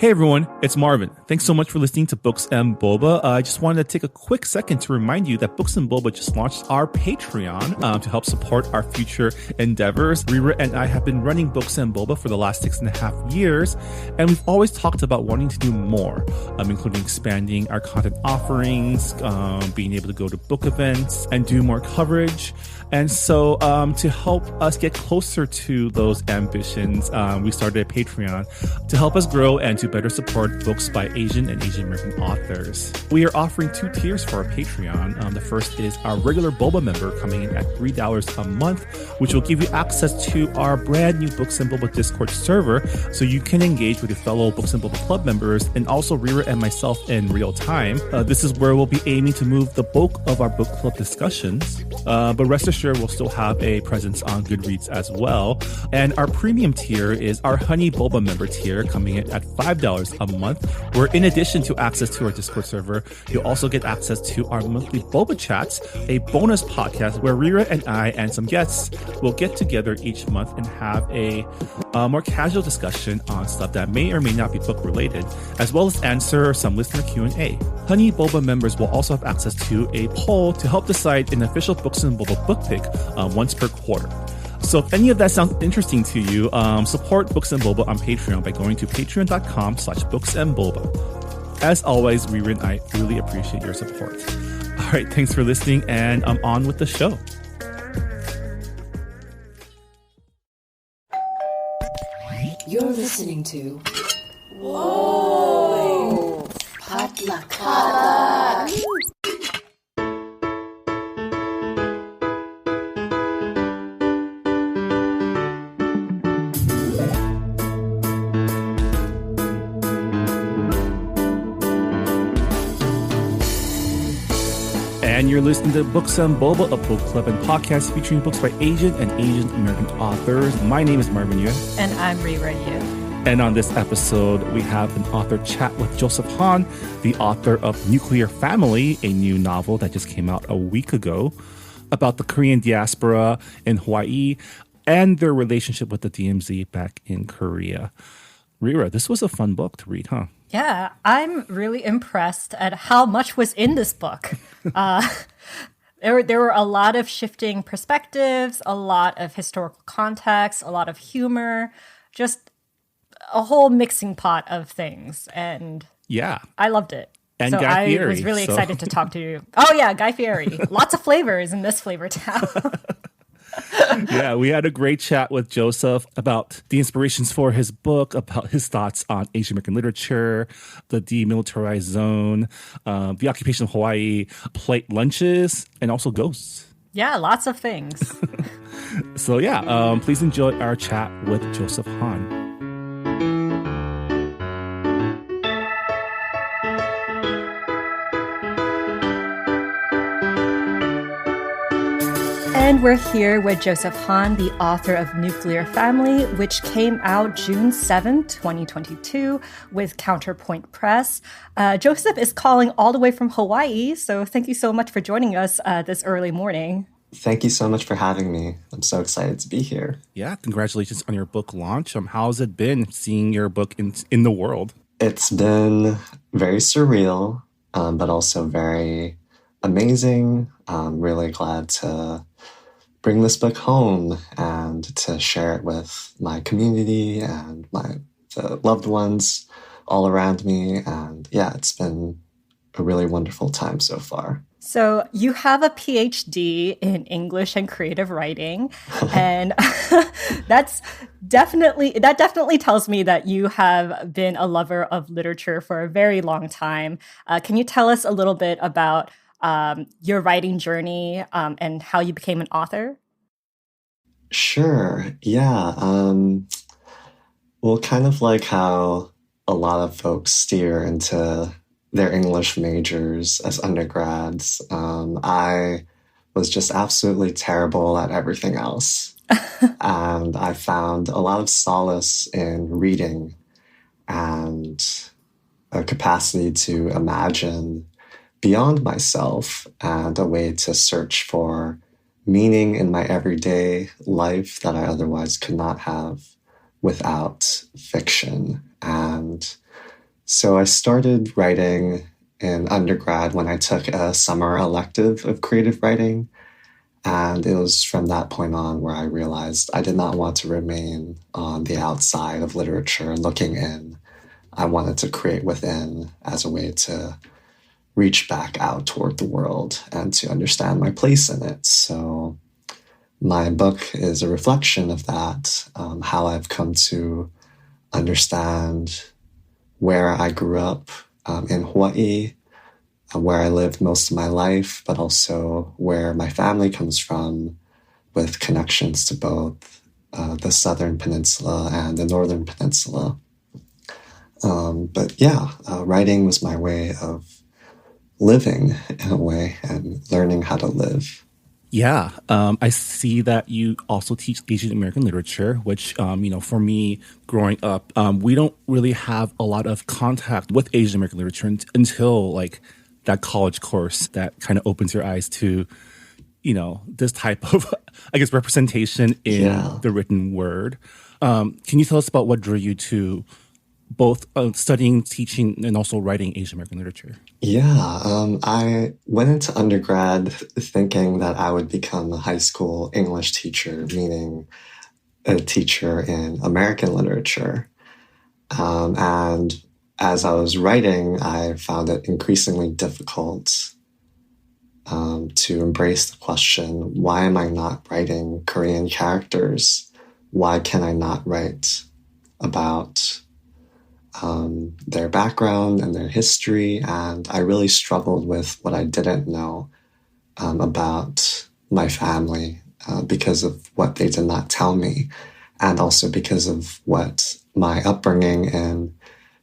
Hey everyone, it's Marvin. Thanks so much for listening to Books and Boba. I just wanted to take a quick second to remind you that Books and Boba just launched our Patreon to help support our future endeavors. Rira and I have been running Books and Boba for the last 6.5 years, and we've always talked about wanting to do more, including expanding our content offerings, being able to go to book events and do more coverage. And so to help us get closer to those ambitions, we started a Patreon to help us grow and to better support books by Asian and Asian American authors. We are offering 2 tiers for our Patreon. The first is our regular Boba member coming in at $3 a month, which will give you access to our brand new Books and Boba Discord server so you can engage with your fellow Books and Boba Club members and also Rira and myself in real time. This is where we'll be aiming to move the bulk of our book club discussions. But rest assured, we'll still have a presence on Goodreads as well. And our premium tier is our Honey Boba member tier coming in at $5 a month, where in addition to access to our Discord server, you'll also get access to our monthly Boba Chats, a bonus podcast where Rira and I and some guests will get together each month and have a more casual discussion on stuff that may or may not be book related, as well as answer some listener Q&A. Honey Boba members will also have access to a poll to help decide an official Books and Boba book pick once per quarter. So if any of that sounds interesting to you, support Books and Boba on Patreon by going to patreon.com/booksandboba. As always, Rira and I really appreciate your support. All right, thanks for listening, and I'm on with the show. You're listening to Whoa! Potluck. And you're listening to Books and Boba, a book club and podcast featuring books by Asian and Asian American authors. My name is Marvin Yuen. And I'm Rira Yu. And on this episode, we have an author chat with Joseph Han, the author of Nuclear Family, a new novel that just came out a week ago about the Korean diaspora in Hawaii and their relationship with the DMZ back in Korea. Rira, this was a fun book to read, huh? Yeah, I'm really impressed at how much was in this book. There were a lot of shifting perspectives, a lot of historical context, a lot of humor, just a whole mixing pot of things. And yeah, I loved it. And so Guy Fieri, I was really excited to talk to you. Oh yeah, Guy Fieri. Lots of flavors in this flavor town. Yeah, we had a great chat with Joseph about the inspirations for his book, about his thoughts on Asian American literature, the demilitarized zone, the occupation of Hawaii, plate lunches, and also ghosts. Yeah, lots of things. So yeah, please enjoy our chat with Joseph Han. And we're here with Joseph Han, the author of Nuclear Family, which came out June 7, 2022 with Counterpoint Press. Joseph is calling all the way from Hawaii, so thank you so much for joining us this early morning. Thank you so much for having me. I'm so excited to be here. Yeah, congratulations on your book launch. How's it been seeing your book in the world? It's been very surreal, but also very amazing. I'm really glad to bring this book home and to share it with my community and the loved ones all around me. And yeah, it's been a really wonderful time so far. So you have a PhD in English and creative writing, and that definitely tells me that you have been a lover of literature for a very long time. Can you tell us a little bit about your writing journey and how you became an author? Sure. Yeah. Well, kind of like how a lot of folks steer into their English majors as undergrads, I was just absolutely terrible at everything else. And I found a lot of solace in reading and a capacity to imagine beyond myself and a way to search for meaning in my everyday life that I otherwise could not have without fiction. And So I started writing in undergrad when I took a summer elective of creative writing. And it was from that point on where I realized I did not want to remain on the outside of literature looking in. I wanted to create within as a way to reach back out toward the world and to understand my place in it. So my book is a reflection of that, how I've come to understand where I grew up in Hawaii, where I lived most of my life, but also where my family comes from, with connections to both the Southern Peninsula and the Northern Peninsula. But yeah, writing was my way of living in a way and learning how to live. Yeah, I see that you also teach Asian American literature, which, for me growing up, we don't really have a lot of contact with Asian American literature until like that college course that kind of opens your eyes to, this type of, I guess, representation in the written word. Can you tell us about what drew you to both studying, teaching, and also writing Asian American literature? Yeah, I went into undergrad thinking that I would become a high school English teacher, meaning a teacher in American literature. And as I was writing, I found it increasingly difficult to embrace the question, why am I not writing Korean characters? Why can I not write about their background and their history? And I really struggled with what I didn't know about my family because of what they did not tell me, and also because of what my upbringing in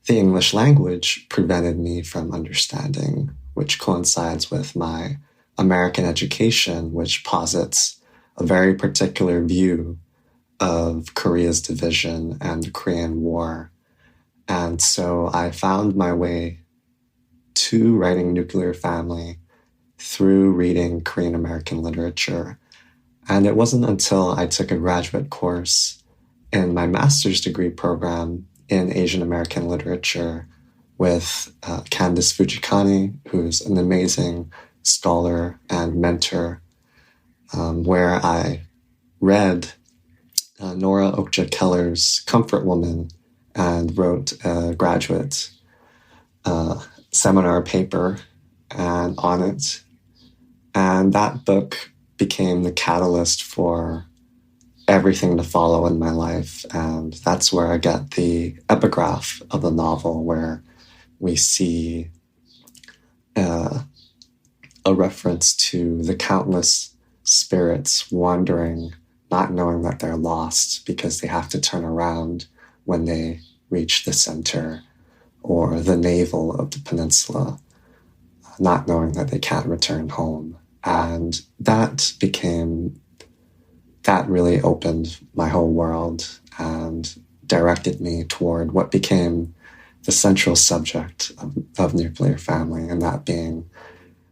the English language prevented me from understanding, which coincides with my American education, which posits a very particular view of Korea's division and the Korean War. And so I found my way to writing Nuclear Family through reading Korean American literature. And it wasn't until I took a graduate course in my master's degree program in Asian American literature with Candice Fujikani, who's an amazing scholar and mentor, where I read Nora Okja Keller's Comfort Woman and wrote a graduate seminar paper on it. And that book became the catalyst for everything to follow in my life. And that's where I get the epigraph of the novel, where we see a reference to the countless spirits wandering, not knowing that they're lost because they have to turn around when they reach the center or the navel of the peninsula, not knowing that they can't return home. And that really opened my whole world and directed me toward what became the central subject of Nuclear Family, and that being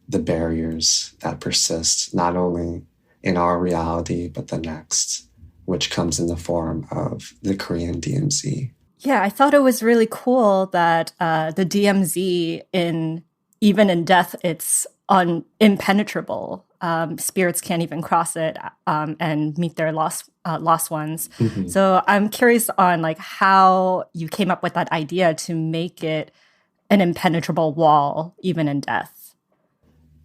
the barriers that persist not only in our reality, but the next, which comes in the form of the Korean DMZ. Yeah, I thought it was really cool that the DMZ, even in death, it's impenetrable. Spirits can't even cross it and meet their lost ones. Mm-hmm. So I'm curious on like how you came up with that idea to make it an impenetrable wall, even in death.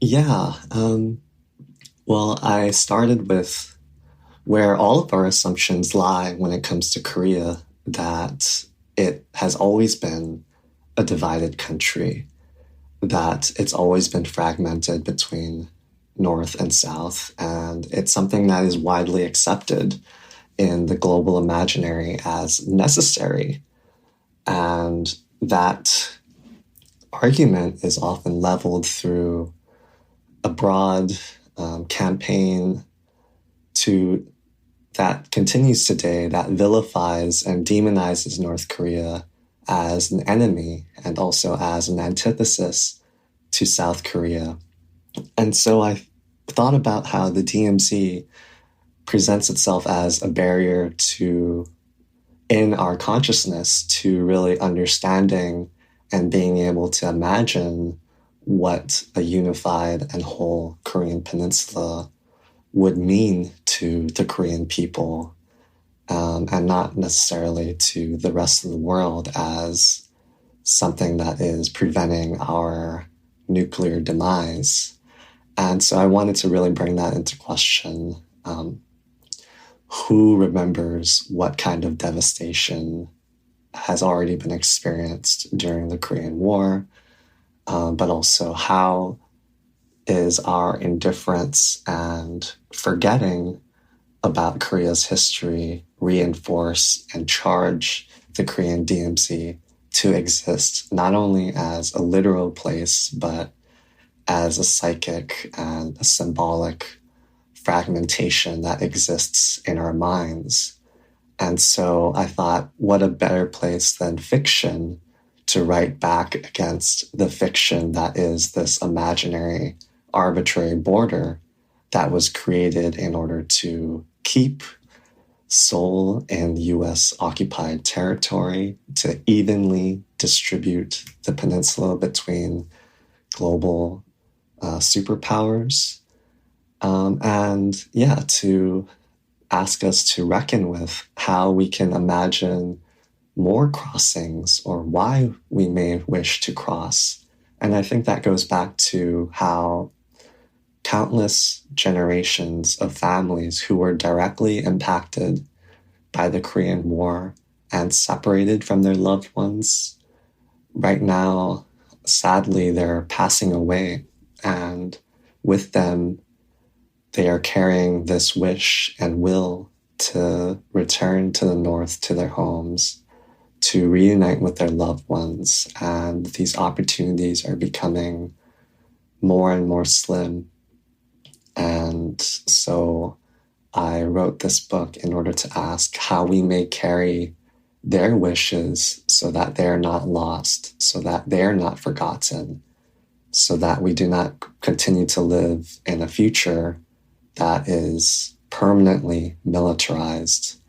Yeah. Well, I started with where all of our assumptions lie when it comes to Korea, that it has always been a divided country, that it's always been fragmented between North and South, and it's something that is widely accepted in the global imaginary as necessary. And that argument is often leveled through a broad campaign that continues today, that vilifies and demonizes North Korea as an enemy and also as an antithesis to South Korea. And so I thought about how the DMZ presents itself as a barrier in our consciousness to really understanding and being able to imagine what a unified and whole Korean peninsula would mean to the Korean people, and not necessarily to the rest of the world as something that is preventing our nuclear demise. And so I wanted to really bring that into question. Who remembers what kind of devastation has already been experienced during the Korean War, but also how is our indifference and forgetting about Korea's history reinforce and charge the Korean DMZ to exist not only as a literal place, but as a psychic and a symbolic fragmentation that exists in our minds. And so I thought, what a better place than fiction to write back against the fiction that is this imaginary, arbitrary border that was created in order to keep Seoul in US occupied territory, to evenly distribute the peninsula between global superpowers. And yeah, to ask us to reckon with how we can imagine more crossings or why we may wish to cross. And I think that goes back to how countless generations of families who were directly impacted by the Korean War and separated from their loved ones, right now, sadly, they're passing away. And with them, they are carrying this wish and will to return to the North, to their homes, to reunite with their loved ones. And these opportunities are becoming more and more slim. And so I wrote this book in order to ask how we may carry their wishes so that they're not lost, so that they're not forgotten, so that we do not continue to live in a future that is permanently militarized,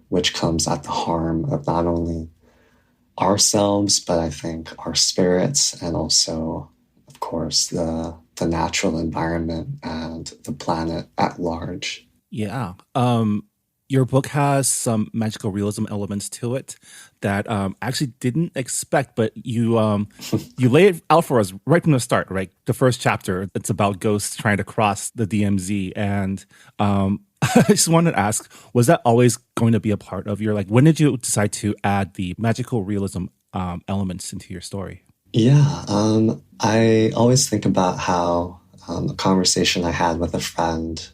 which comes at the harm of not only ourselves, but I think our spirits and also, of course, the natural environment and the planet at large. Yeah. Your book has some magical realism elements to it that I actually didn't expect, but you lay it out for us right from the start, right? The first chapter, it's about ghosts trying to cross the DMZ. And I just wanted to ask, was that always going to be a part of your, like, when did you decide to add the magical realism elements into your story? Yeah, I always think about how a conversation I had with a friend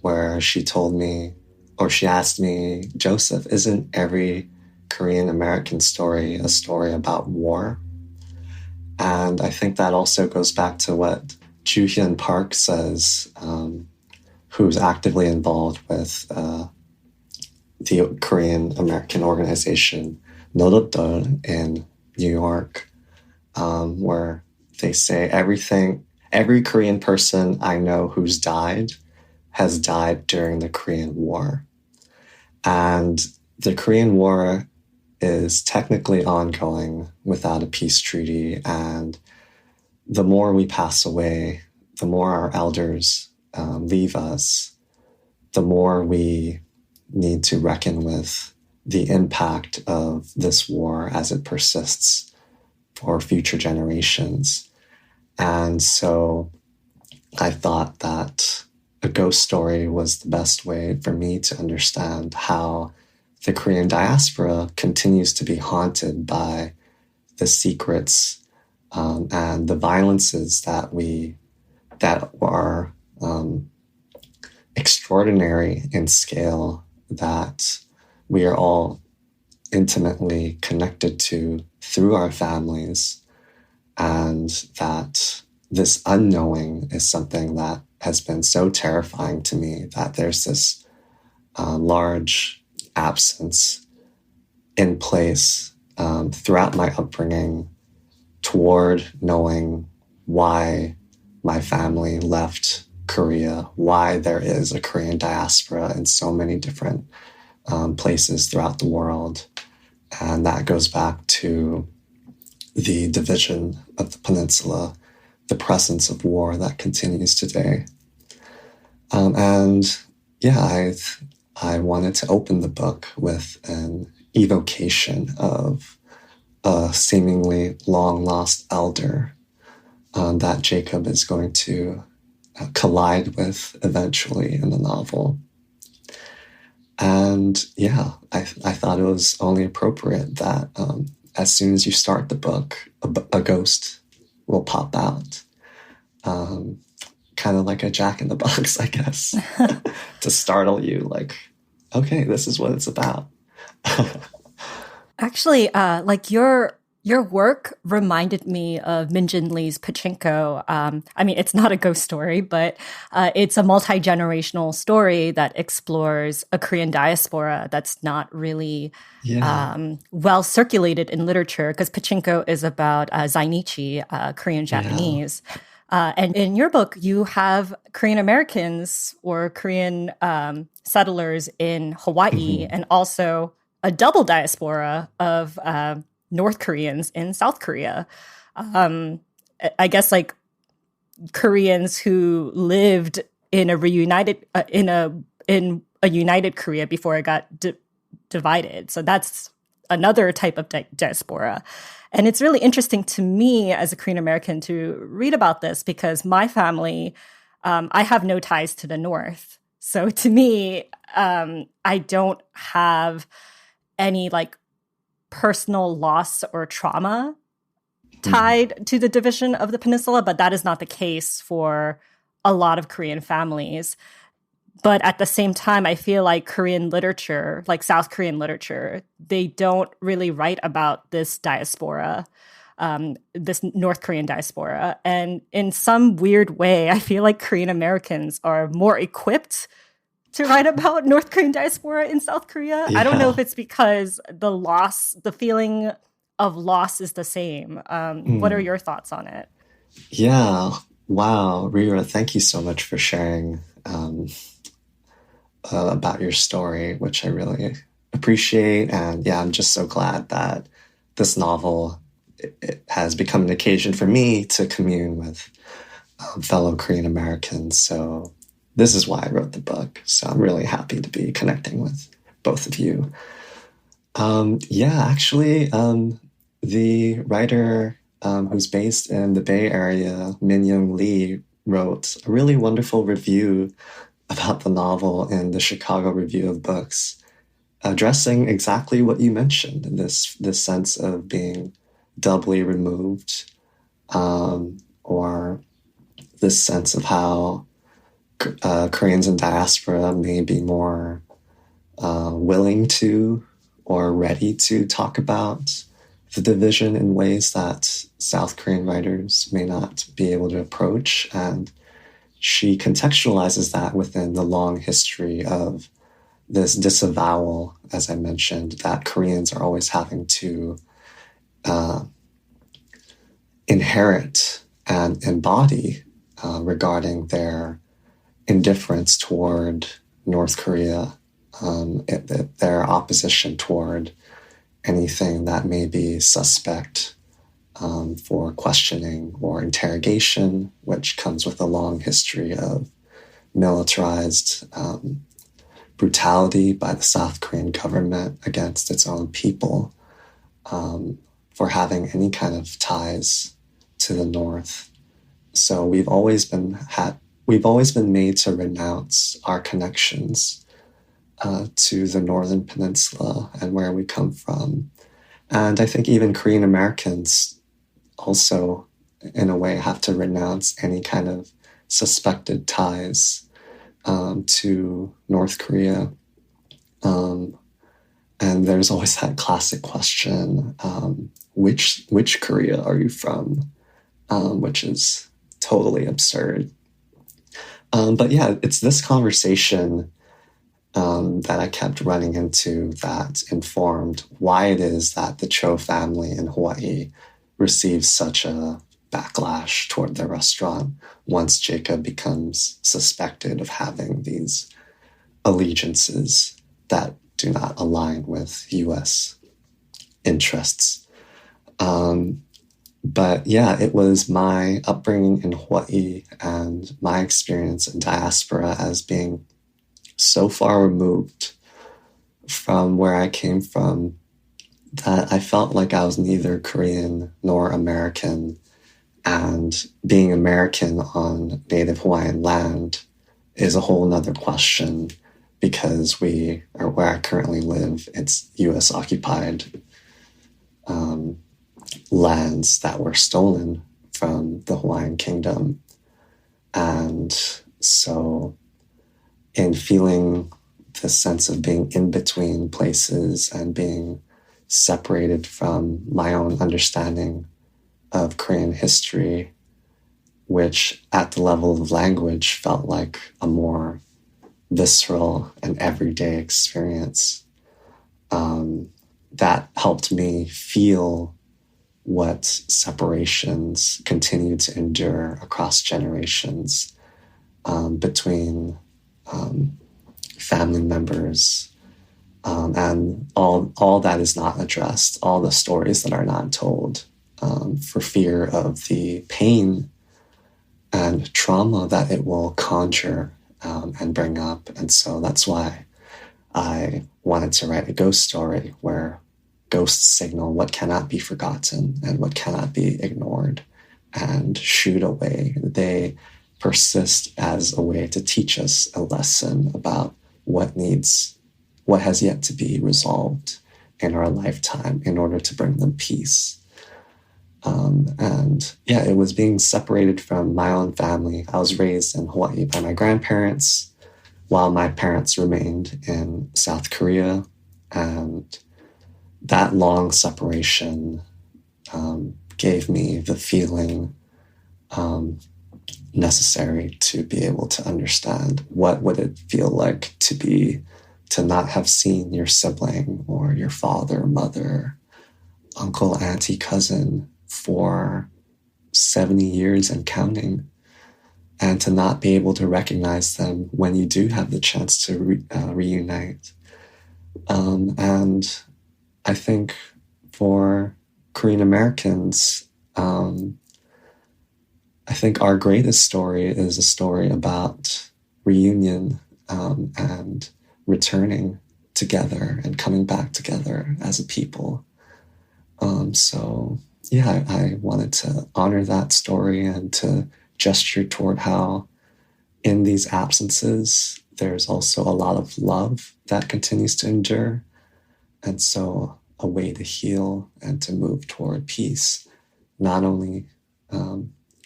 where she told me, or she asked me, Joseph, isn't every Korean American story a story about war? And I think that also goes back to what Joo Hyun Park says, who's actively involved with the Korean American organization Norodol in New York, where they say every Korean person I know who's died has died during the Korean War. And the Korean War is technically ongoing without a peace treaty. And the more we pass away, the more our elders leave us, the more we need to reckon with the impact of this war as it persists for future generations. And so I thought that a ghost story was the best way for me to understand how the Korean diaspora continues to be haunted by the secrets and the violences that are extraordinary in scale, that we are all intimately connected to through our families, and that this unknowing is something that has been so terrifying to me, that there's this large absence in place throughout my upbringing toward knowing why my family left Korea, why there is a Korean diaspora in so many different places throughout the world. And that goes back to the division of the peninsula, the presence of war that continues today. And yeah, I wanted to open the book with an evocation of a seemingly long-lost elder that Jacob is going to collide with eventually in the novel. And yeah, I thought it was only appropriate that as soon as you start the book, a ghost will pop out. Kind of like a jack-in-the-box, I guess, to startle you, like, okay, this is what it's about. Actually, like your work reminded me of Min Jin Lee's Pachinko. I mean, it's not a ghost story, but it's a multi-generational story that explores a Korean diaspora that's not really well circulated in literature, because Pachinko is about Zainichi, Korean Japanese. And in your book, you have Korean Americans or Korean settlers in Hawaii, and also a double diaspora of North Koreans in South Korea. I guess like Koreans who lived in a reunited in a united Korea before it got divided. So that's another type of diaspora. And it's really interesting to me as a Korean American to read about this, because my family, I have no ties to the North. So to me, I don't have any like personal loss or trauma tied to the division of the peninsula, but that is not the case for a lot of Korean families. But at the same time, I feel like Korean literature, like South Korean literature, they don't really write about this diaspora, this North Korean diaspora. And in some weird way, I feel like Korean Americans are more equipped to write about North Korean diaspora in South Korea. Yeah. I don't know if it's because the feeling of loss is the same. What are your thoughts on it? Yeah. Wow. Rira, thank you so much for sharing about your story, which I really appreciate. And yeah, I'm just so glad that this novel it has become an occasion for me to commune with fellow Korean Americans. So this is why I wrote the book. So I'm really happy to be connecting with both of you. The writer who's based in the Bay Area, Min Young Lee, wrote a really wonderful review about the novel in the Chicago Review of Books, addressing exactly what you mentioned, this sense of being doubly removed, or this sense of how Koreans in diaspora may be more willing to or ready to talk about the division in ways that South Korean writers may not be able to approach. And she contextualizes that within the long history of this disavowal, as I mentioned, that Koreans are always having to inherit and embody regarding their indifference toward North Korea, their opposition toward anything that may be suspect for questioning or interrogation, which comes with a long history of militarized brutality by the South Korean government against its own people, for having any kind of ties to the North. So we've always been made to renounce our connections to the Northern Peninsula and where we come from. And I think even Korean Americans also, in a way, have to renounce any kind of suspected ties to North Korea. And there's always that classic question, which Korea are you from? Which is totally absurd. But yeah, it's this conversation that I kept running into that informed why it is that the Cho family in Hawaii receives such a backlash toward the restaurant once Jacob becomes suspected of having these allegiances that do not align with U.S. interests. But yeah, it was my upbringing in Hawaii and my experience in diaspora as being so far removed from where I came from that I felt like I was neither Korean nor American. And being American on native Hawaiian land is a whole nother question because we are where I currently live. It's US occupied lands that were stolen from the Hawaiian kingdom. And so in feeling the sense of being in between places and being separated from my own understanding of Korean history, which at the level of language felt like a more visceral and everyday experience, that helped me feel what separations continue to endure across generations between family members, and all that is not addressed, all the stories that are not told, for fear of the pain and trauma that it will conjure and bring up. And so that's why I wanted to write a ghost story where ghosts signal what cannot be forgotten and what cannot be ignored and shooed away. They persist as a way to teach us a lesson about what has yet to be resolved in our lifetime in order to bring them peace. And yeah, it was being separated from my own family. I was raised in Hawaii by my grandparents while my parents remained in South Korea. And that long separation gave me the feeling necessary to be able to understand what would it feel like to not have seen your sibling or your father, mother, uncle, auntie, cousin for 70 years and counting, and to not be able to recognize them when you do have the chance to reunite. And I think for Korean Americans, I think our greatest story is a story about reunion and returning together and coming back together as a people. So yeah, I wanted to honor that story and to gesture toward how in these absences, there's also a lot of love that continues to endure. And so a way to heal and to move toward peace, not only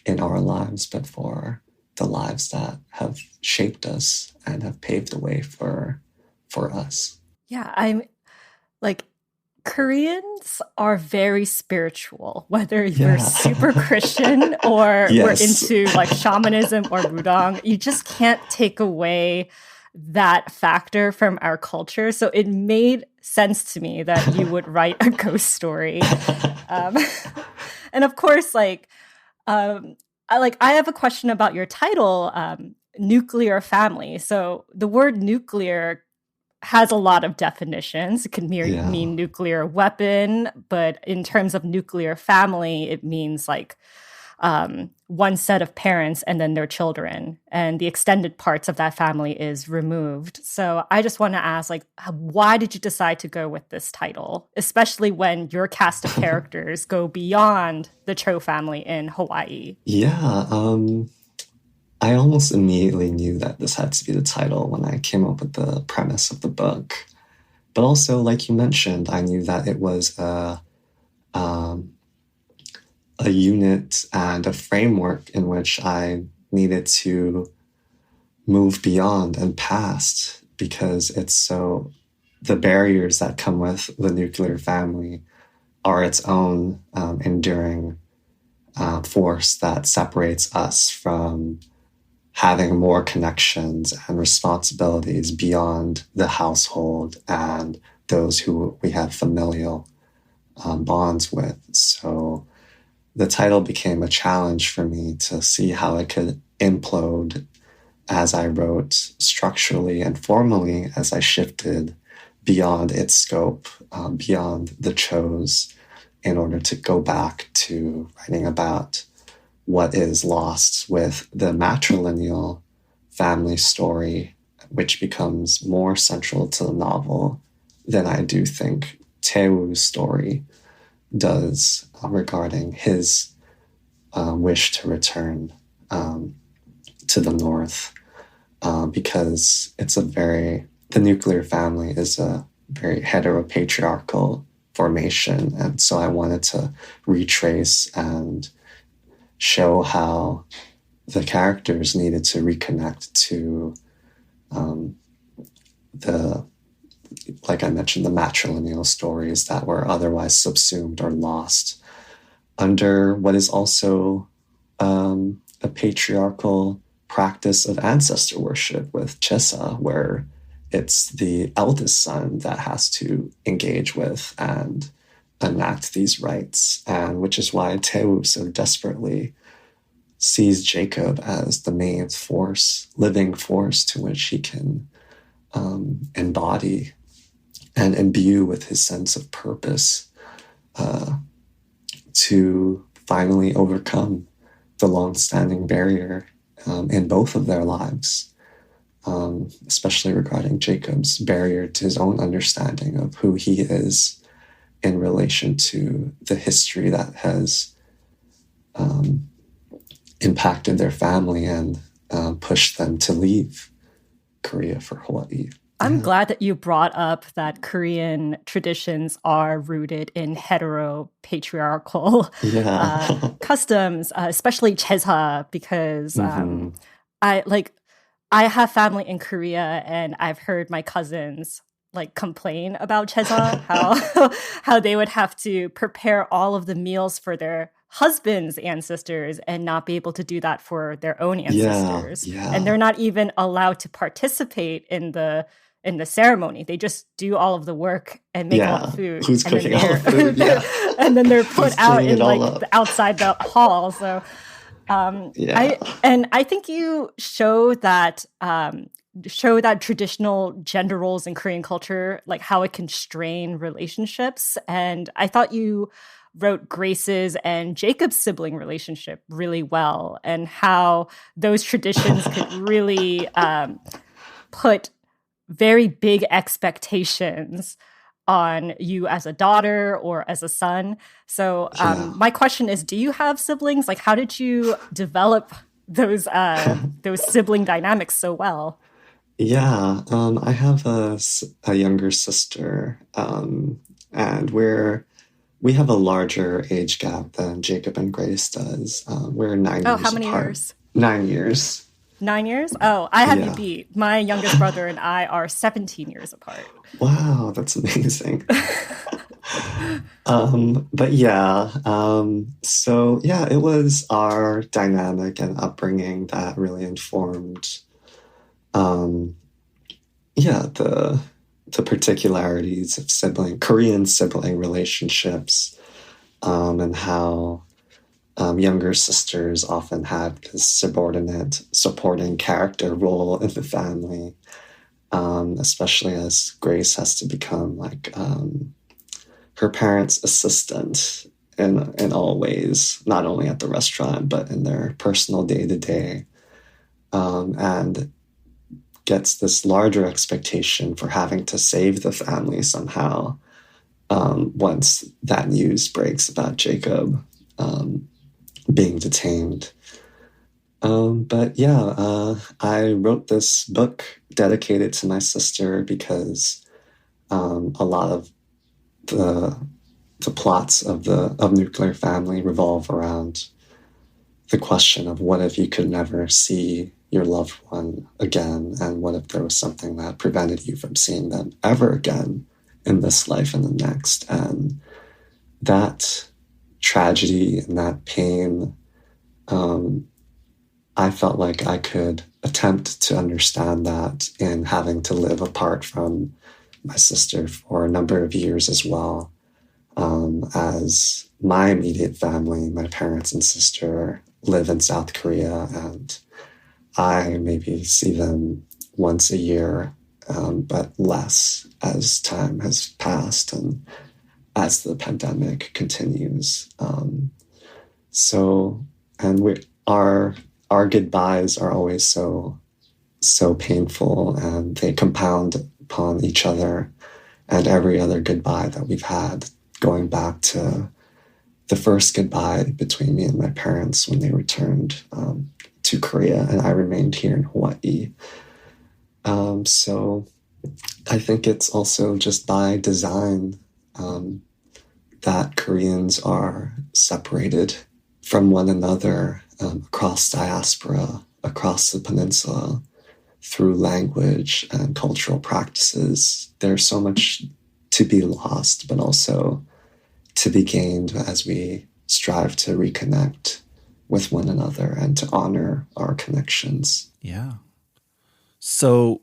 in our lives, but for the lives that have shaped us and have paved the way for us. Yeah, I'm like, Koreans are very spiritual, whether you're super Christian or we're into like shamanism or Wudang. You just can't take away that factor from our culture. So it made sense to me that you would write a ghost story. And of course, I have a question about your title, nuclear family. So the word nuclear has a lot of definitions. It can mean nuclear weapon, but in terms of nuclear family, it means like one set of parents and then their children, and the extended parts of that family is removed. So I just want to ask, why did you decide to go with this title, especially when your cast of characters go beyond the Cho family in Hawaii? Yeah, I almost immediately knew that this had to be the title when I came up with the premise of the book. But also, like you mentioned, I knew that it was a unit and a framework in which I needed to move beyond and past, because the barriers that come with the nuclear family are its own enduring force that separates us from having more connections and responsibilities beyond the household and those who we have familial bonds with. So the title became a challenge for me to see how it could implode as I wrote structurally and formally, as I shifted beyond its scope, beyond the Cho's in order to go back to writing about what is lost with the matrilineal family story, which becomes more central to the novel than I do think Taewoo's story does regarding his wish to return to the North, because the nuclear family is a very heteropatriarchal formation. And so I wanted to retrace and show how the characters needed to reconnect to like I mentioned, the matrilineal stories that were otherwise subsumed or lost under what is also a patriarchal practice of ancestor worship with Chesa, where it's the eldest son that has to engage with and enact these rites, and which is why Taewoo so desperately sees Jacob as the main force, living force to which he can embody and imbue with his sense of purpose to finally overcome the long-standing barrier in both of their lives, especially regarding Jacob's barrier to his own understanding of who he is in relation to the history that has impacted their family and pushed them to leave Korea for Hawaii. I'm glad that you brought up that Korean traditions are rooted in heteropatriarchal customs, especially Chesa, because I have family in Korea, and I've heard my cousins complain about Chesa, how they would have to prepare all of the meals for their husband's ancestors and not be able to do that for their own ancestors. And they're not even allowed to participate in the ceremony. They just do all of the work and make all the food. Who's cooking all the food? Yeah. And then they're put out in outside the hall. So I think you show that traditional gender roles in Korean culture, like how it can strain relationships. And I thought you wrote Grace's and Jacob's sibling relationship really well, and how those traditions could really put very big expectations on you as a daughter or as a son. So my question is, do you have siblings? Like, how did you develop those sibling dynamics so well? Yeah, I have a younger sister, and we have a larger age gap than Jacob and Grace does. We're 9 years apart. Oh, how many years? 9 years. 9 years? Oh, I have you beat. My youngest brother and I are 17 years apart. Wow, that's amazing. It was our dynamic and upbringing that really informed the particularities of Korean sibling relationships, and how younger sisters often had this subordinate supporting character role in the family, especially as Grace has to become her parents' assistant in all ways, not only at the restaurant, but in their personal day-to-day, and gets this larger expectation for having to save the family somehow once that news breaks about Jacob being detained. I wrote this book dedicated to my sister because a lot of the plots of Nuclear Family revolve around the question of what if you could never see your loved one again, and what if there was something that prevented you from seeing them ever again in this life and the next. And that tragedy and that pain, I felt like I could attempt to understand that in having to live apart from my sister for a number of years as well, as my immediate family, my parents and sister, live in South Korea, and I maybe see them once a year, but less as time has passed. And as the pandemic continues. So, and our goodbyes are always so painful, and they compound upon each other and every other goodbye that we've had, going back to the first goodbye between me and my parents when they returned to Korea, and I remained here in Hawaii. So I think it's also just by design that Koreans are separated from one another across diaspora, across the peninsula, through language and cultural practices. There's so much to be lost, but also to be gained as we strive to reconnect with one another and to honor our connections. Yeah. So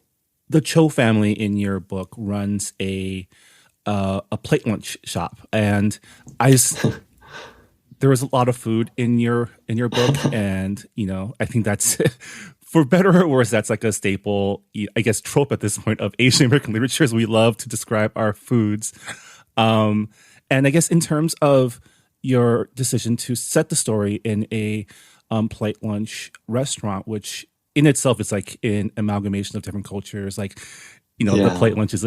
the Cho family in your book runs a plate lunch shop, and I just there was a lot of food in your book, and I think that's for better or worse, that's like a staple, I guess, trope at this point of Asian American literature, is we love to describe our foods. And I guess in terms of your decision to set the story in a plate lunch restaurant, which in itself is like an amalgamation of different cultures, like the plate lunch is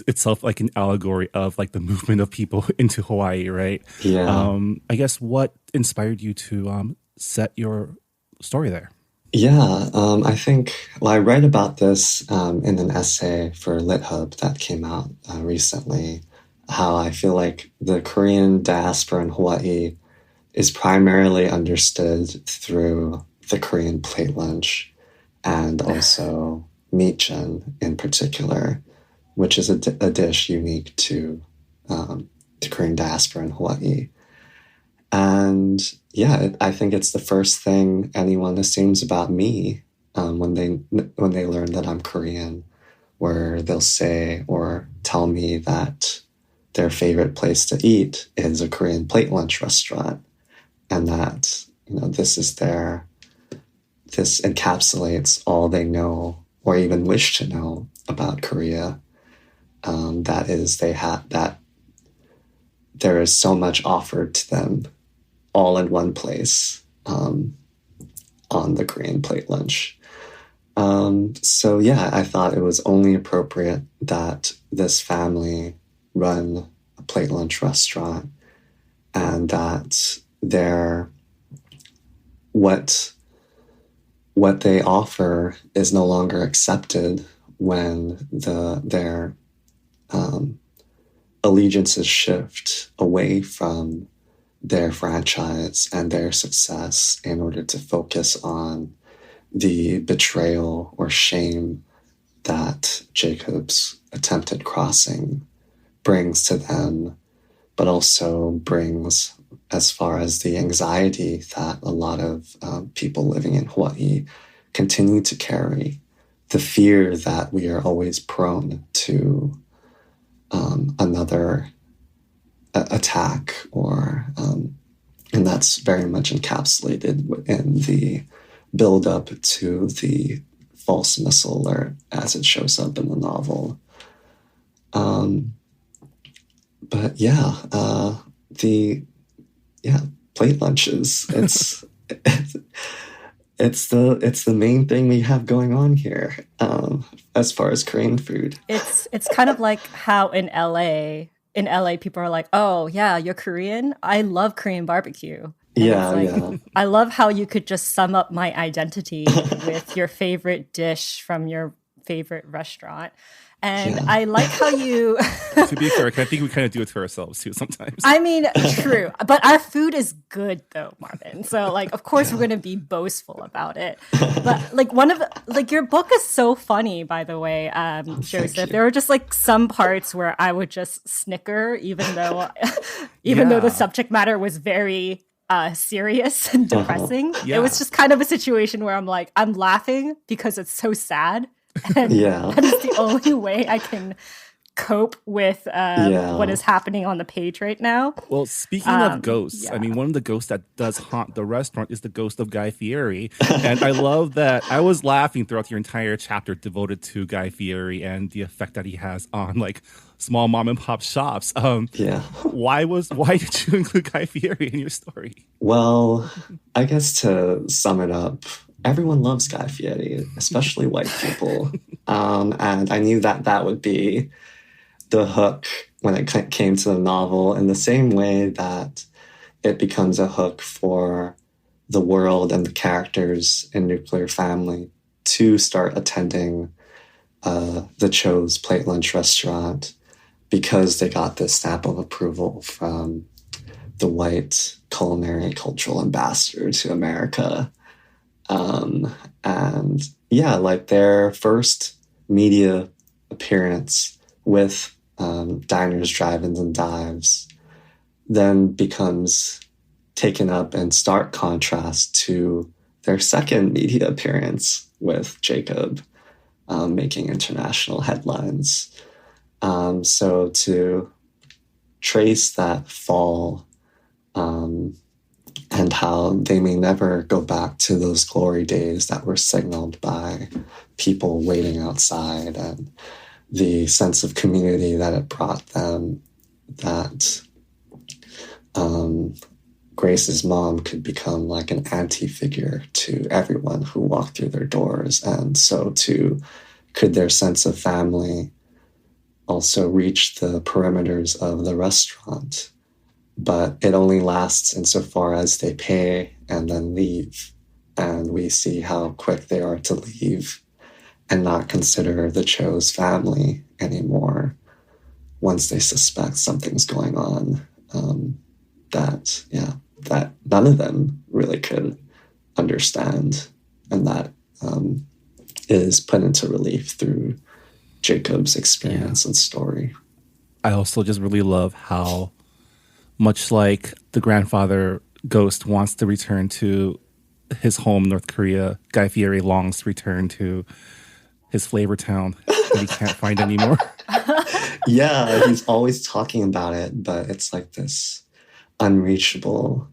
itself like an allegory of like the movement of people into Hawaii, right? Yeah. I guess what inspired you to set your story there? Yeah, I think, I read about this in an essay for LitHub that came out recently, how I feel like the Korean diaspora in Hawaii is primarily understood through the Korean plate lunch, and also meatjun in particular, which is a dish unique to the Korean diaspora in Hawaii. And yeah, I think it's the first thing anyone assumes about me when they learn that I'm Korean, where they'll say or tell me that their favorite place to eat is a Korean plate lunch restaurant, and that this encapsulates all they know or even wish to know about Korea. That is, that there is so much offered to them all in one place on the Korean plate lunch. So yeah, I thought it was only appropriate that this family run a plate lunch restaurant, and that what they offer is no longer accepted when their allegiances shift away from their franchise and their success in order to focus on the betrayal or shame that Jacob's attempted crossing brings to them, but also brings as far as the anxiety that a lot of people living in Hawaii continue to carry, the fear that we are always prone to another attack, and that's very much encapsulated in the build-up to the false missile alert as it shows up in the novel. But yeah, plate lunches. It's the main thing we have going on here as far as Korean food. It's kind of like how in LA people are like, oh yeah, you're Korean? I love Korean barbecue. And Yeah. I love how you could just sum up my identity with your favorite dish from your favorite restaurant. And I like how you... To be fair, I think we kind of do it to ourselves too sometimes. I mean, true. But our food is good though, Marvin. So of course we're going to be boastful about it. But your book is so funny, by the way, Joseph. There were just some parts where I would just snicker, even though the subject matter was very serious and depressing. Yeah. It was just kind of a situation where I'm laughing because it's so sad. And that is the only way I can cope with what is happening on the page right now. Well, speaking of ghosts, I mean, one of the ghosts that does haunt the restaurant is the ghost of Guy Fieri. And I love that. I was laughing throughout your entire chapter devoted to Guy Fieri and the effect that he has on like small mom and pop shops. Why did you include Guy Fieri in your story? Well, I guess to sum it up, everyone loves Guy Fieri, especially white people. And I knew that would be the hook when it came to the novel, in the same way that it becomes a hook for the world and the characters in Nuclear Family to start attending the Cho's Plate Lunch restaurant, because they got this stamp of approval from the white culinary cultural ambassador to America. And yeah, like their first media appearance with Diners, Drive-ins, and Dives then becomes taken up in stark contrast to their second media appearance with Jacob, making international headlines. So to trace that fall and how they may never go back to those glory days that were signaled by people waiting outside, and the sense of community that it brought them, that Grace's mom could become like an anti-figure to everyone who walked through their doors. And so too could their sense of family also reach the perimeters of the restaurant. But it only lasts insofar as they pay and then leave. And we see how quick they are to leave and not consider the Cho's family anymore once they suspect something's going on. That none of them really could understand. And that is put into relief through Jacob's experience and story. I also just really love how, much like the grandfather ghost wants to return to his home, North Korea, Guy Fieri longs to return to his flavor town that he can't find anymore. Yeah, he's always talking about it, but it's like this unreachable,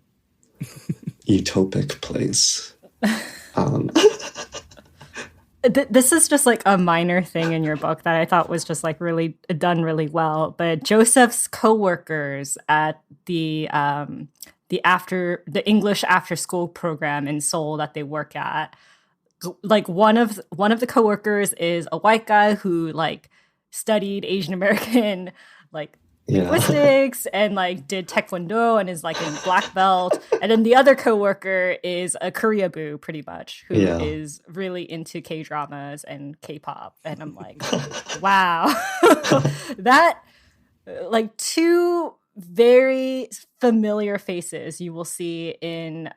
utopic place. This is just like a minor thing in your book that I thought was just like really done really well. But Joseph's coworkers at the English after school program in Seoul that they work at, like one of the coworkers is a white guy who like studied Asian American like linguistics and like did taekwondo and is like a black belt, and then the other coworker is a Koreaboo pretty much who is really into K-dramas and K-pop, and I'm like, wow. That like two very familiar faces you will see in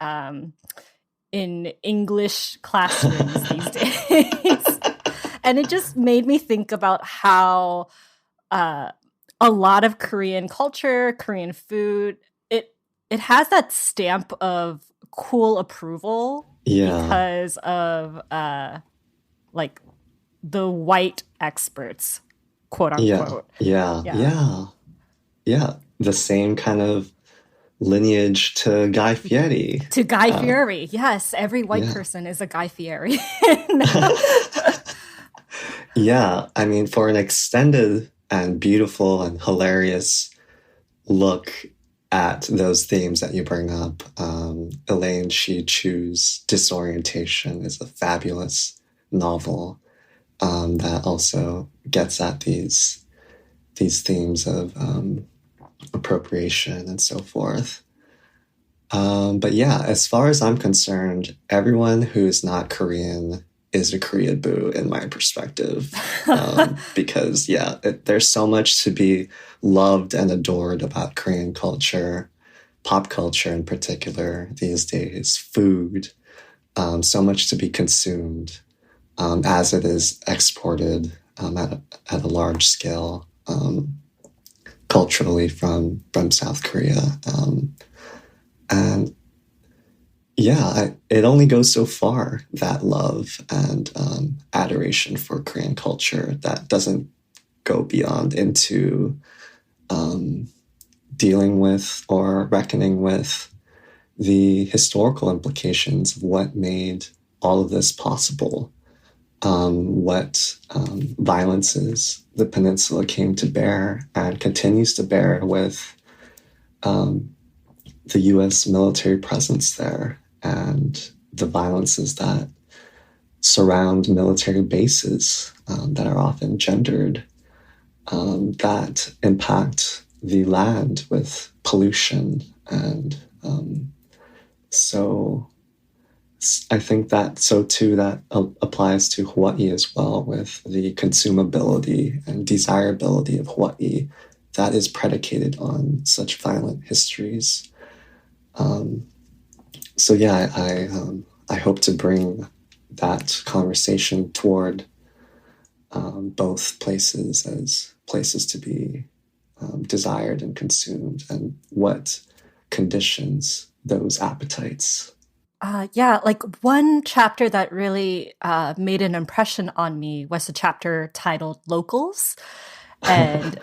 English classrooms these days. And it just made me think about how a lot of Korean culture, Korean food, it has that stamp of cool approval because of like the white experts, quote unquote. Yeah. The same kind of lineage to Guy Fieri. Fieri, yes. Every white person is a Guy Fieri. Yeah, I mean, for an extended and beautiful and hilarious look at those themes that you bring up, Elaine Chi-Chu's Disorientation is a fabulous novel that also gets at these themes of appropriation and so forth. But yeah, as far as I'm concerned, everyone who's not Korean is a Koreaboo in my perspective. Because there's so much to be loved and adored about Korean culture, pop culture in particular these days, food, so much to be consumed as it is exported at a large scale culturally from South Korea. And it only goes so far, that love and adoration for Korean culture, that doesn't go beyond into dealing with or reckoning with the historical implications of what made all of this possible, what violences the peninsula came to bear and continues to bear with the U.S. military presence there, and the violences that surround military bases that are often gendered, that impact the land with pollution. And so I think that applies to Hawaii as well, with the consumability and desirability of Hawaii that is predicated on such violent histories. So yeah, I hope to bring that conversation toward both places as places to be desired and consumed, and what conditions those appetites. Yeah, like one chapter that really made an impression on me was the chapter titled Locals. And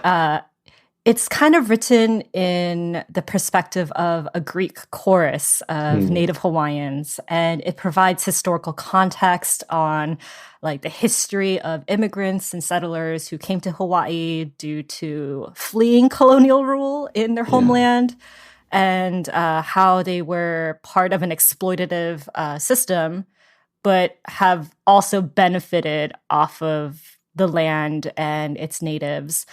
it's kind of written in the perspective of a Greek chorus of Native Hawaiians, and it provides historical context on like the history of immigrants and settlers who came to Hawaii due to fleeing colonial rule in their homeland, and how they were part of an exploitative system, but have also benefited off of the land and its natives.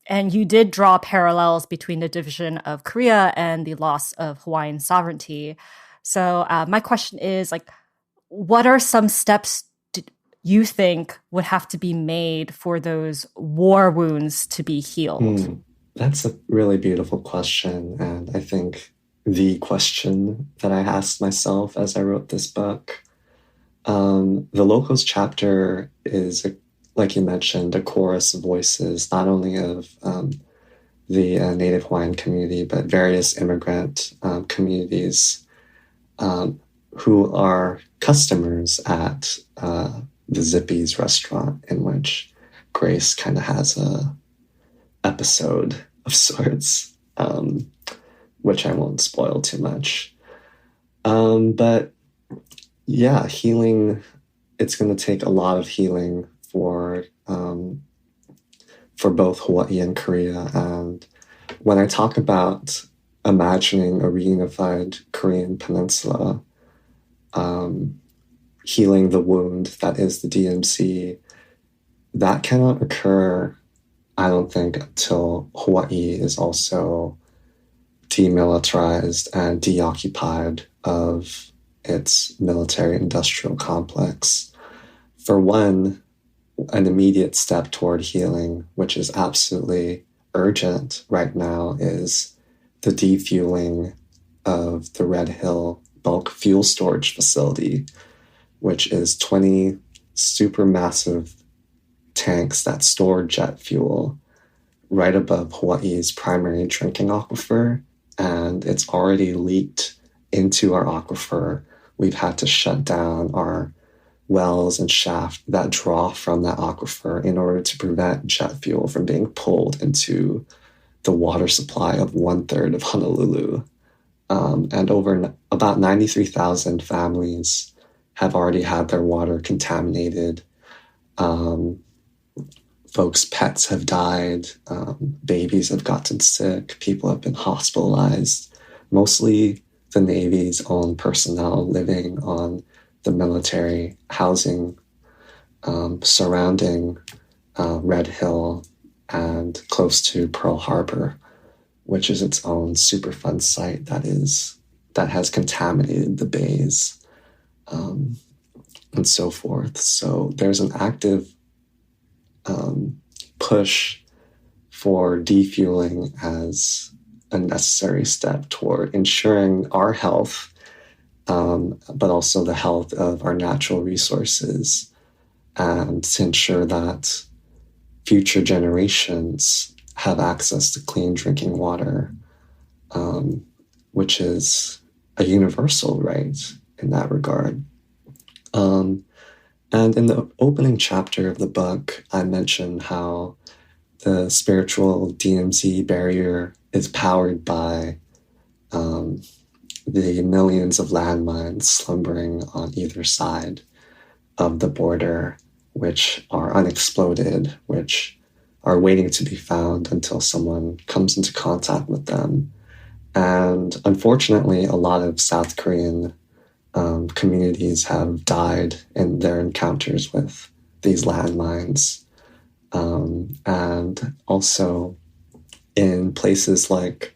And you did draw parallels between the division of Korea and the loss of Hawaiian sovereignty. So my question is, like, what are some steps you think would have to be made for those war wounds to be healed? That's a really beautiful question. And I think the question that I asked myself as I wrote this book. The Locals chapter is, like you mentioned, a chorus of voices, not only of the Native Hawaiian community, but various immigrant communities who are customers at the Zippy's restaurant, in which Grace kind of has a episode of sorts, which I won't spoil too much. But yeah, healing, it's going to take a lot of healing for both Hawaii and Korea. And when I talk about imagining a reunified Korean peninsula, healing the wound that is the DMZ, that cannot occur, I don't think, until Hawaii is also demilitarized and deoccupied of its military-industrial complex. For one, an immediate step toward healing, which is absolutely urgent right now, is the defueling of the Red Hill bulk fuel storage facility, which is 20 supermassive tanks that store jet fuel right above Hawaii's primary drinking aquifer, and it's already leaked into our aquifer. We've had to shut down our wells and shaft that draw from that aquifer in order to prevent jet fuel from being pulled into the water supply of 1/3 of Honolulu. And about 93,000 families have already had their water contaminated. Folks' pets have died. Babies have gotten sick. People have been hospitalized. Mostly the Navy's own personnel living on the military housing surrounding Red Hill and close to Pearl Harbor, which is its own Superfund site that has contaminated the bays, and so forth. So there's an active push for defueling as a necessary step toward ensuring our health, but also the health of our natural resources, and to ensure that future generations have access to clean drinking water, which is a universal right in that regard. And in the opening chapter of the book, I mentioned how the spiritual DMZ barrier is powered by the millions of landmines slumbering on either side of the border, which are unexploded, which are waiting to be found until someone comes into contact with them. And unfortunately, a lot of South Korean communities have died in their encounters with these landmines. And also in places like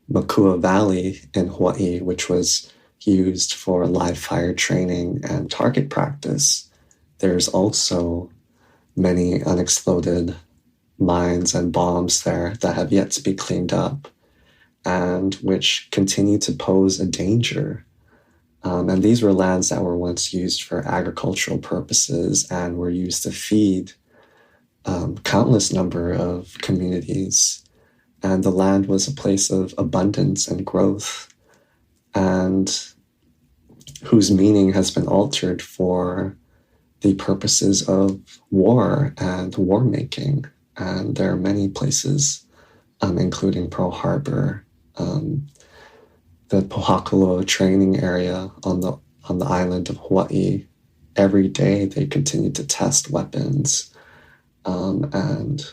Makua Valley in Hawaii, which was used for live fire training and target practice, there's also many unexploded mines and bombs there that have yet to be cleaned up and which continue to pose a danger. And these were lands that were once used for agricultural purposes and were used to feed countless number of communities. And the land was a place of abundance and growth, and whose meaning has been altered for the purposes of war and war making. And there are many places, including Pearl Harbor, the Pohakalo training area on the island of Hawaii. Every day they continue to test weapons, and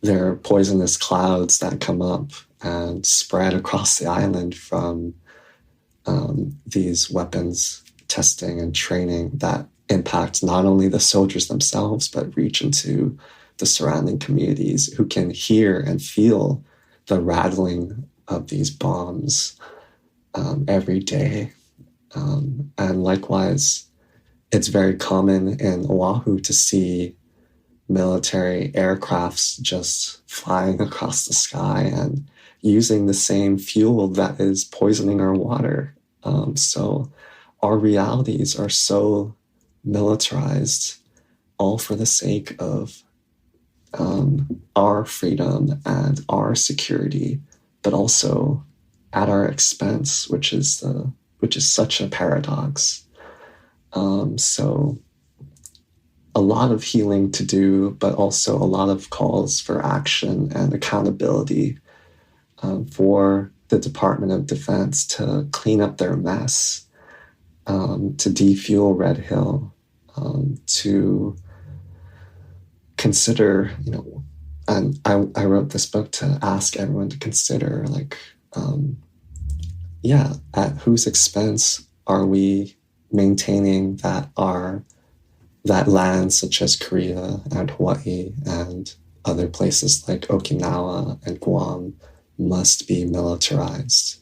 there are poisonous clouds that come up and spread across the island from these weapons testing and training that impact not only the soldiers themselves, but reach into the surrounding communities who can hear and feel the rattling of these bombs every day. And likewise, it's very common in Oahu to see military aircrafts just flying across the sky and using the same fuel that is poisoning our water. So our realities are so militarized, all for the sake of our freedom and our security, but also at our expense, which is such a paradox. So a lot of healing to do, but also a lot of calls for action and accountability for the Department of Defense to clean up their mess, to defuel Red Hill, to consider, and I wrote this book to ask everyone to consider, at whose expense are we maintaining that lands such as Korea and Hawaii and other places like Okinawa and Guam must be militarized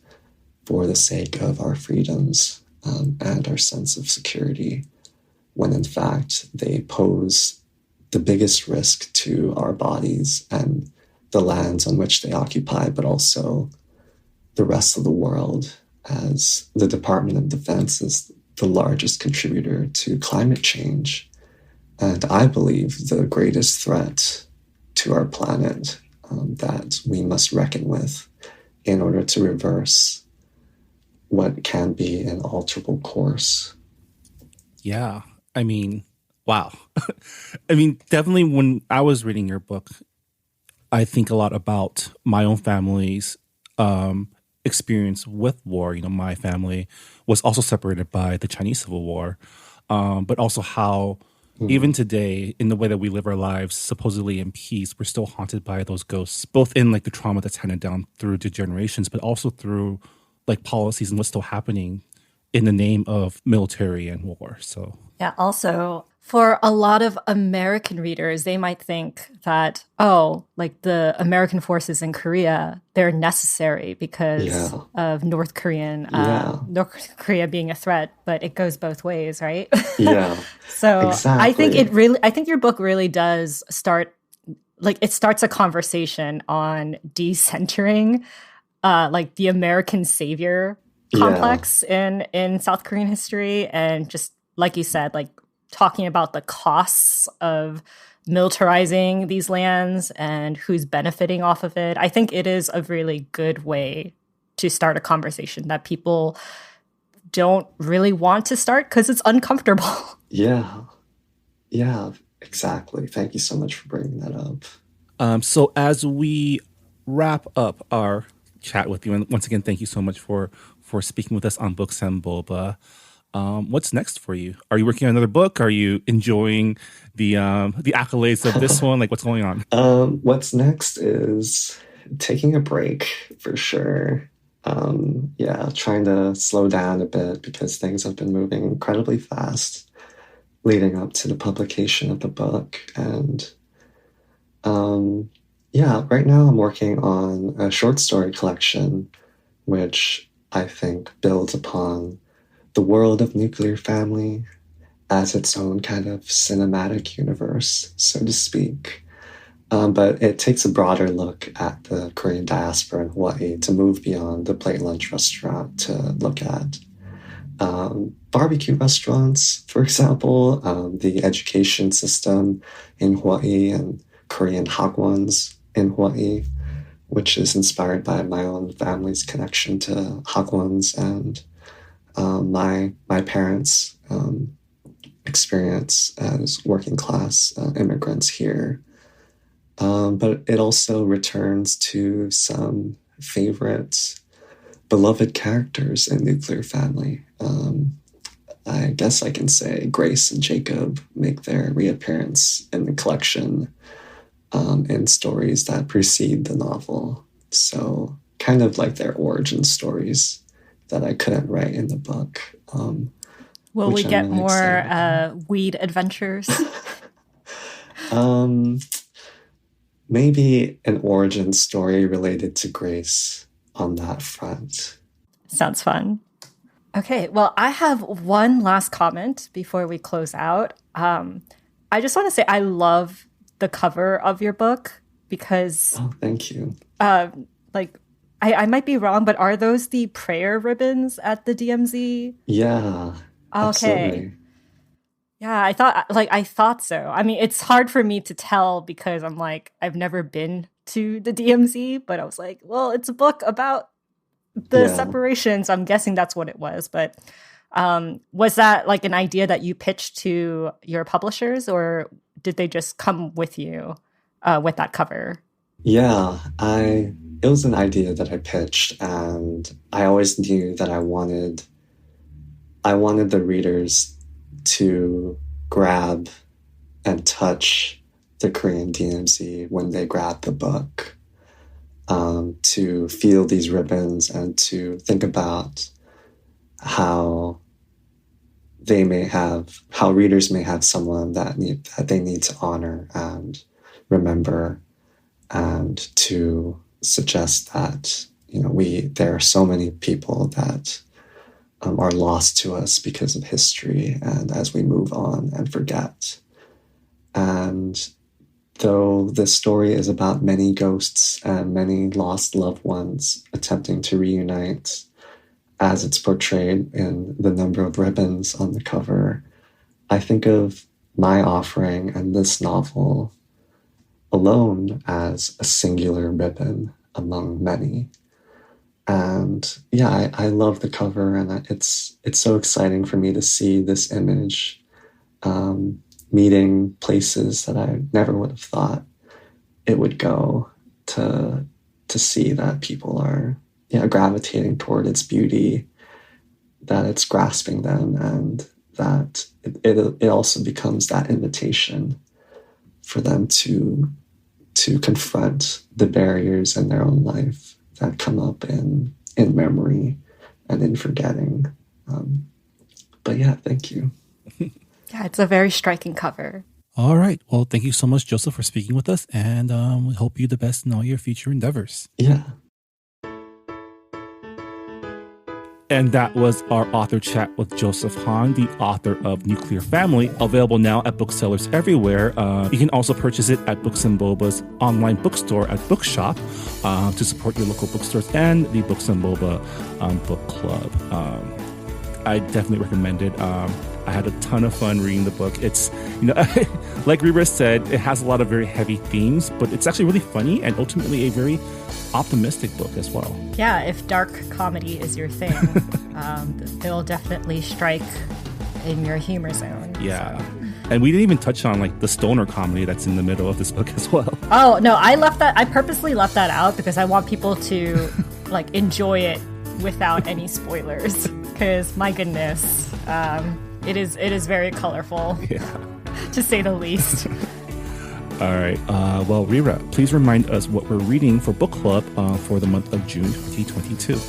for the sake of our freedoms and our sense of security, when in fact they pose the biggest risk to our bodies and the lands on which they occupy, but also the rest of the world, as the Department of Defense is the largest contributor to climate change. And I believe the greatest threat to our planet that we must reckon with in order to reverse what can be an alterable course. Yeah. I mean, wow. I mean, definitely when I was reading your book, I think a lot about my own family's experience with war. My family was also separated by the Chinese Civil War, but also how even today, in the way that we live our lives, supposedly in peace, we're still haunted by those ghosts, both in the trauma that's handed down through the generations, but also through policies and what's still happening in the name of military and war. So yeah, also for a lot of American readers, they might think that, the American forces in Korea, they're necessary because of North Korea being a threat, but it goes both ways, right? Yeah. So exactly. I think your book really does start, it starts a conversation on decentering the American savior complex in South Korean history, and just like you said, talking about the costs of militarizing these lands and who's benefiting off of it. I think it is a really good way to start a conversation that people don't really want to start because it's uncomfortable. Yeah. Yeah, exactly. Thank you so much for bringing that up. So as we wrap up our chat with you, and once again, thank you so much for speaking with us on Books and Boba. What's next for you? Are you working on another book? Are you enjoying the accolades of this one? Like, what's going on? What's next is taking a break for sure. Yeah, trying to slow down a bit because things have been moving incredibly fast leading up to the publication of the book. And yeah, right now I'm working on a short story collection, which I think builds upon the world of Nuclear Family as its own kind of cinematic universe, so to speak. But it takes a broader look at the Korean diaspora in Hawaii to move beyond the plate lunch restaurant to look at barbecue restaurants, for example, the education system in Hawaii and Korean hagwons in Hawaii, which is inspired by my own family's connection to hagwons and my parents' experience as working class immigrants here. But it also returns to some favorite beloved characters in Nuclear Family. I guess I can say Grace and Jacob make their reappearance in the collection in stories that precede the novel. So kind of like their origin stories that I couldn't write in the book. Will we get really more weed adventures? Maybe an origin story related to Grace on that front. Sounds fun. Okay, well, I have one last comment before we close out. I just want to say I love the cover of your book because, Oh, thank you. like, I might be wrong, but are those the prayer ribbons at the DMZ? Yeah, Okay. absolutely. Yeah, I thought so. I mean, it's hard for me to tell because I'm like, I've never been to the DMZ, but I was like, well, it's a book about the Yeah. separations. I'm guessing that's what it was. But was that like an idea that you pitched to your publishers, or did they just come with you with that cover? Yeah, it was an idea that I pitched, and I always knew that I wanted the readers to grab and touch the Korean DMZ when they grab the book, to feel these ribbons and to think about how readers may have someone that they need to honor and remember, and to suggest that there are so many people that are lost to us because of history and as we move on and forget. And though the story is about many ghosts and many lost loved ones attempting to reunite, as it's portrayed in the number of ribbons on the cover, I think of my offering and this novel alone as a singular ribbon among many. And yeah, I love the cover, and it's so exciting for me to see this image meeting places that I never would have thought it would go, to see that people are gravitating toward its beauty, that it's grasping them, and that it also becomes that invitation for them to confront the barriers in their own life that come up in memory and in forgetting. But yeah, thank you. Yeah, it's a very striking cover. All right. Well, thank you so much, Joseph, for speaking with us, and we hope you the best in all your future endeavors. Yeah. And that was our author chat with Joseph Han, the author of Nuclear Family, available now at booksellers everywhere. You can also purchase it at Books and Boba's online bookstore at Bookshop to support your local bookstores and the Books and Boba book club. I definitely recommend it. I had a ton of fun reading the book. It's, like Reba said, it has a lot of very heavy themes, but it's actually really funny and ultimately a very optimistic book as well. Yeah, if dark comedy is your thing, it'll definitely strike in your humor zone. Yeah. So. And we didn't even touch on like the stoner comedy that's in the middle of this book as well. Oh, no, I purposely left that out because I want people to like enjoy it without any spoilers. Because my goodness, it is very colorful, to say the least. All right. Well, Rira, please remind us what we're reading for book club for the month of June 2022.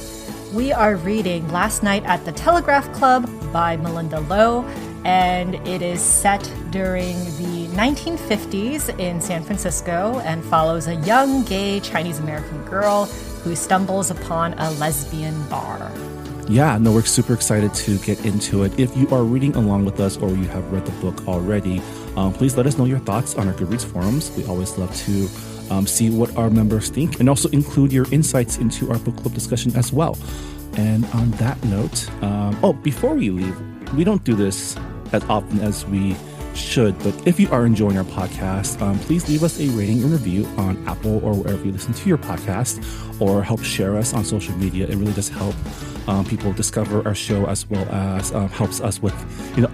We are reading Last Night at the Telegraph Club by Melinda Lowe, and it is set during the 1950s in San Francisco and follows a young gay Chinese-American girl who stumbles upon a lesbian bar. Yeah, no, we're super excited to get into it. If you are reading along with us or you have read the book already, please let us know your thoughts on our Goodreads forums. We always love to see what our members think and also include your insights into our book club discussion as well. And on that note, before we leave, we don't do this as often as we should, but if you are enjoying our podcast, please leave us a rating and review on Apple or wherever you listen to your podcast, or help share us on social media. It really does help people discover our show, as well as helps us with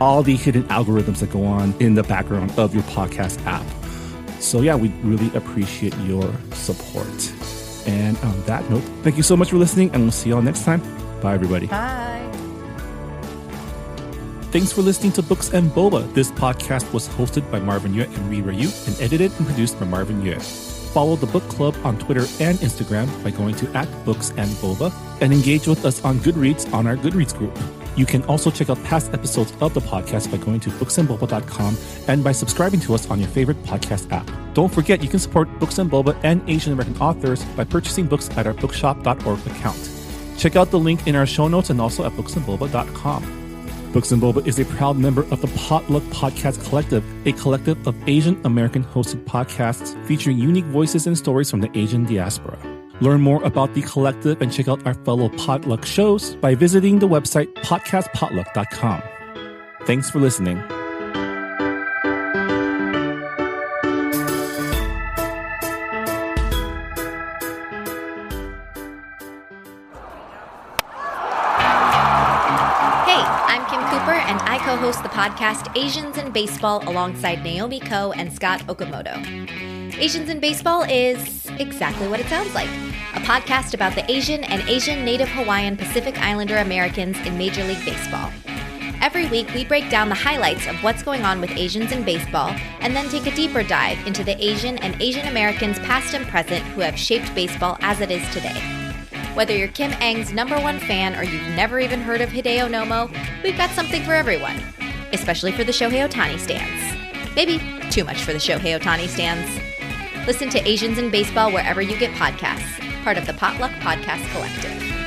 all the hidden algorithms that go on in the background of your podcast app. So yeah, we really appreciate your support. And on that note, thank you so much for listening, and we'll see you all next time. Bye, everybody. Bye. Thanks for listening to Books and Boba. This podcast was hosted by Marvin Yue and Rira Yu and edited and produced by Marvin Yue. Follow the book club on Twitter and Instagram by going to @BooksandBoba and engage with us on Goodreads on our Goodreads group. You can also check out past episodes of the podcast by going to booksandboba.com and by subscribing to us on your favorite podcast app. Don't forget, you can support Books and Boba and Asian American authors by purchasing books at our bookshop.org account. Check out the link in our show notes and also at booksandboba.com. Books and Boba is a proud member of the Potluck Podcast Collective, a collective of Asian American hosted podcasts featuring unique voices and stories from the Asian diaspora. Learn more about the collective and check out our fellow Potluck shows by visiting the website podcastpotluck.com. Thanks for listening. And I co-host the podcast Asians in Baseball alongside Naomi Ko and Scott Okamoto. Asians in Baseball is exactly what it sounds like, a podcast about the Asian and Asian Native Hawaiian Pacific Islander Americans in Major League Baseball. Every week, we break down the highlights of what's going on with Asians in baseball and then take a deeper dive into the Asian and Asian Americans past and present who have shaped baseball as it is today. Whether you're Kim Ng's #1 fan or you've never even heard of Hideo Nomo, we've got something for everyone, especially for the Shohei Ohtani stans. Maybe too much for the Shohei Ohtani stans. Listen to Asians in Baseball wherever you get podcasts, part of the Potluck Podcast Collective.